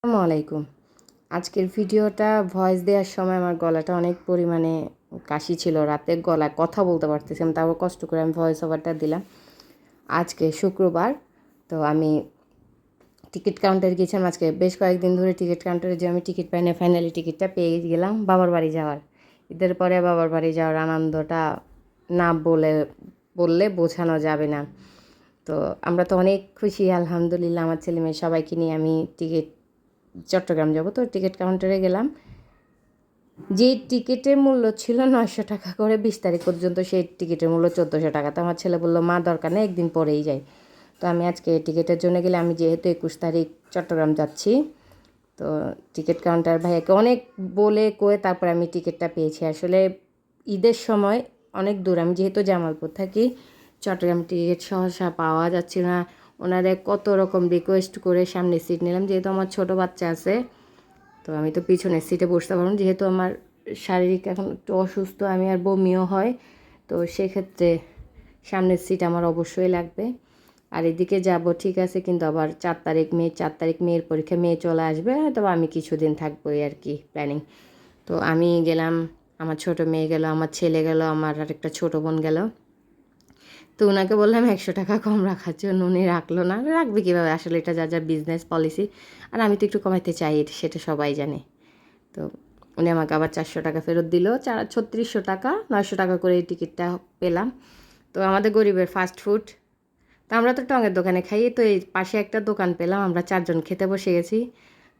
আসসালামু আলাইকুম। আজকের ভিডিওটা ভয়েস দেওয়ার সময় আমার গলাটা অনেক পরিমাণে কাশি ছিল। রাতে গলায় কথা বলতে পারতেছিলাম, তারপর কষ্ট করে আমি ভয়েস ওভারটা দিলাম। আজকে শুক্রবার, তো আমি টিকিট কাউন্টারে গিয়েছিলাম। আজকে বেশ কয়েকদিন ধরে টিকিট কাউন্টারে যে আমি টিকিট পাই না, ফাইনালি টিকিটটা পেয়ে গেলাম বাবার বাড়ি যাওয়ার। ঈদের পরে বাবার বাড়ি যাওয়ার আনন্দটা না বললে বোঝানো যাবে না। তো আমরা তো অনেক খুশি, আলহামদুলিল্লাহ। আমার ছেলে মেয়ে সবাইকে নিয়ে আমি চট্টগ্রাম যাব। তো টিকিট কাউন্টারে গেলাম। যে টিকিটের মূল্য ছিল 900 টাকা করে 20 তারিখ পর্যন্ত, সেই টিকিটের মূল্য 1400 টাকা। তো আমার ছেলে বললো, মা দরকার নেই, একদিন পরেই যাই। তো আমি আজকে টিকিটের জন্য গেলে, আমি যেহেতু 21 তারিখ চট্টগ্রাম যাচ্ছি, তো টিকিট কাউন্টার ভাইয়াকে অনেক বলে কয়ে তারপর আমি টিকিটটা পেয়েছি। আসলে ঈদের সময় অনেক দূর, আমি যেহেতু জামালপুর থাকি, চট্টগ্রাম টিকিট সহসা পাওয়া যাচ্ছে না। ওনারে কত রকম রিকোয়েস্ট করে সামনে সিট নিলাম, যেহেতু আমার ছোট বাচ্চা আছে। তো আমি তো পিছনের সিটে বসতে পারবো না, যেহেতু আমার শারীরিক এখন একটু অসুস্থ, আমি আর বমিও হয়। তো সেক্ষেত্রে সামনের সিট আমার অবশ্যই লাগবে। আর এদিকে যাব ঠিক আছে, কিন্তু আবার 4 তারিখ মেয়ের পরীক্ষা, মেয়ে চলে আসবে, তবে আমি কিছুদিন থাকবো, এই আর কি প্ল্যানিং। তো আমি গেলাম, আমার ছোট মেয়ে গেল, আমার ছেলে গেল, আমার আরেকটা ছোট বোন গেল। তো ওনাকে বললাম 100 টাকা কম রাখার জন্য, উনি রাখলো না। রাখবে কীভাবে, আসলে এটা যা যা বিজনেস পলিসি। আর আমি তো একটু কমাইতে চাই, সেটা সবাই জানে। তো উনি আমাকে আবার 400 টাকা ফেরত দিল, 3600 টাকা, 900 টাকা করে এই টিকিটটা পেলাম। তো আমাদের গরিবের ফাস্ট ফুড, তো আমরা তো টঙের দোকানে খাই, তো এই পাশে একটা দোকান পেলাম, আমরা 4জন খেতে বসে গেছি।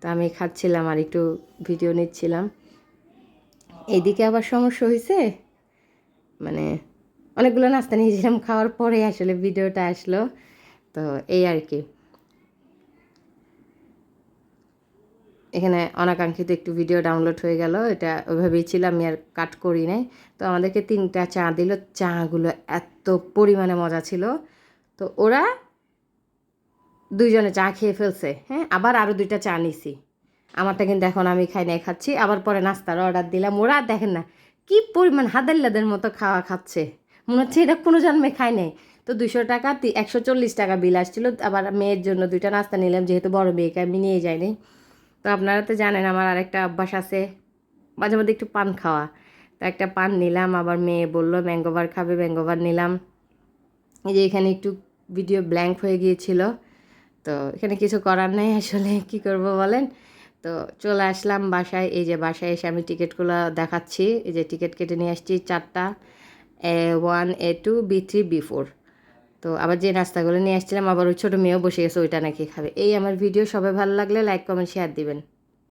তো আমি খাচ্ছিলাম আর একটু ভিডিও নিচ্ছিলাম। এইদিকে আবার সমস্যা হয়েছে, মানে অনেকগুলো নাস্তা নিয়েছিলাম, খাওয়ার পরে আসলে ভিডিওটা আসলো। তো এই আর কি, এখানে অনাকাঙ্ক্ষিত একটু ভিডিও ডাউনলোড হয়ে গেল, এটা ওইভাবেই ছিল, আমি আর কাট করি নাই। তো আমাদেরকে 3টা চা দিল, চাগুলো এত পরিমাণে মজা ছিল। তো ওরা 2জনে চা খেয়ে ফেলছে, হ্যাঁ, আবার আরও 2টা চা নিছি। আমারটা কিন্তু এখন আমি খাই নাই, খাচ্ছি। আবার পরে নাস্তার অর্ডার দিলাম, ওরা দেখেন না কি পরিমাণ হাদাল্লাদের মতো খাওয়া খাচ্ছে, মনে হচ্ছে এটা কোনো জন্মে খাই নাই। তো 200 টাকা 140 টাকা বিল আসছিল। আবার মেয়ের জন্য 2টা নাস্তা নিলাম, যেহেতু বড় মেয়েকে আমি নিয়ে যাইনি। তো আপনারা তো জানেন আমার আরেকটা অভ্যাস আছে, মাঝে মধ্যে একটু পান খাওয়া। তো একটা পান নিলাম, আবার মেয়ে বললো ম্যাঙ্গোবার খাবে, ম্যাঙ্গোবার নিলাম। এই যে এখানে একটু ভিডিও ব্ল্যাঙ্ক হয়ে গিয়েছিল, তো এখানে কিছু করার নাই, আসলে কি করব বলেন। তো চলে আসলাম বাসায়। এই যে বাসায় এসে আমি টিকিটগুলো দেখাচ্ছি, এই যে টিকিট কেটে নিয়ে আসছি 4টা, A1 A2 B3 B4। তো আবার যে নাস্তাগুলো নিয়ে আসছিলাম, আবার ওই ছোটো মেয়েও বসে গেছে, ওইটা নাকি খাবে। এই আমার ভিডিও, সবাই ভালো লাগলে লাইক কমেন্ট শেয়ার দিবেন।